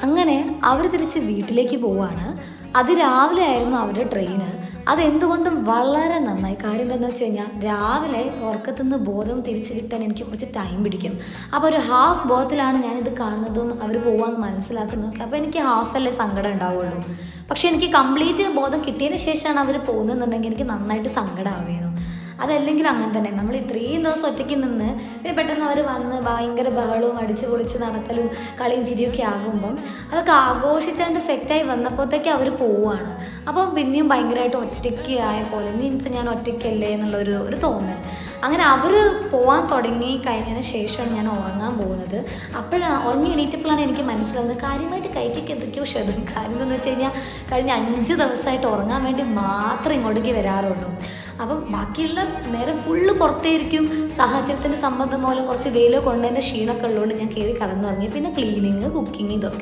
അങ്ങനെ അവർ തിരിച്ച് വീട്ടിലേക്ക് പോവാണ്. അതിരാവിലെ ആയിരുന്നു അവരുടെ ട്രെയിന്. അതെന്തുകൊണ്ടും വളരെ നന്നായി. കാര്യം എന്താണെന്ന് വെച്ച് കഴിഞ്ഞാൽ രാവിലെ ഉറക്കത്തുനിന്ന് ബോധം തിരിച്ചു കിട്ടാൻ എനിക്ക് കുറച്ച് ടൈം പിടിക്കും. അപ്പോൾ ഒരു ഹാഫ് ബോധത്തിലാണ് ഞാനിത് കാണുന്നതും അവർ പോകാമെന്ന് മനസ്സിലാക്കുന്നതൊക്കെ. അപ്പോൾ എനിക്ക് ഹാഫല്ലേ സങ്കടം ഉണ്ടാവുള്ളൂ. പക്ഷേ എനിക്ക് കംപ്ലീറ്റ് ബോധം കിട്ടിയതിന് ശേഷമാണ് അവർ പോകുന്നതെന്നുണ്ടെങ്കിൽ എനിക്ക് നന്നായിട്ട് സങ്കടമാവുകയാണ്. അതല്ലെങ്കിൽ അങ്ങനെ തന്നെ നമ്മൾ ഇത്രയും ദിവസം ഒറ്റയ്ക്ക് നിന്ന് പിന്നെ പെട്ടെന്ന് അവർ വന്ന് ഭയങ്കര ബഹളവും അടിച്ച് പൊളിച്ച് നടക്കലും കളിയും ചിരിയൊക്കെ ആകുമ്പം അതൊക്കെ ആഘോഷിച്ചുകൊണ്ട് സെറ്റായി വന്നപ്പോഴത്തേക്ക് അവർ പോവുകയാണ്. അപ്പം പിന്നെയും ഭയങ്കരമായിട്ട് ഒറ്റയ്ക്ക് ആയ പോലെ ഇനിയിപ്പോൾ ഞാൻ ഒറ്റയ്ക്കല്ലേ എന്നുള്ളൊരു തോന്നൽ. അങ്ങനെ അവർ പോകാൻ തുടങ്ങി കഴിഞ്ഞതിന് ശേഷമാണ് ഞാൻ ഉറങ്ങാൻ പോകുന്നത്. അപ്പോഴാണ് ഉറങ്ങി എണീറ്റപ്പോഴാണ് എനിക്ക് മനസ്സിലാവുന്നത് കാര്യമായിട്ട് കൈക്ക് എന്തൊക്കെയോ ക്ഷതം. കാര്യം എന്താണെന്ന് വെച്ച് കഴിഞ്ഞാൽ കഴിഞ്ഞ 5 ദിവസമായിട്ട് ഉറങ്ങാൻ വേണ്ടി മാത്രം ഇങ്ങോട്ടേക്ക് വരാറുള്ളൂ. അപ്പം ബാക്കിയുള്ള നേരം ഫുള്ള് പുറത്തേയിരിക്കും. സാഹചര്യത്തിൻ്റെ സമ്മതം മൂലം കുറച്ച് വെയിലോ കൊണ്ടതിൻ്റെ ക്ഷീണമൊക്കെ ഉള്ളതുകൊണ്ട് ഞാൻ കയറി കടന്നുറങ്ങി. പിന്നെ ക്ലീനിങ്, കുക്കിങ് ഇതൊക്കെ.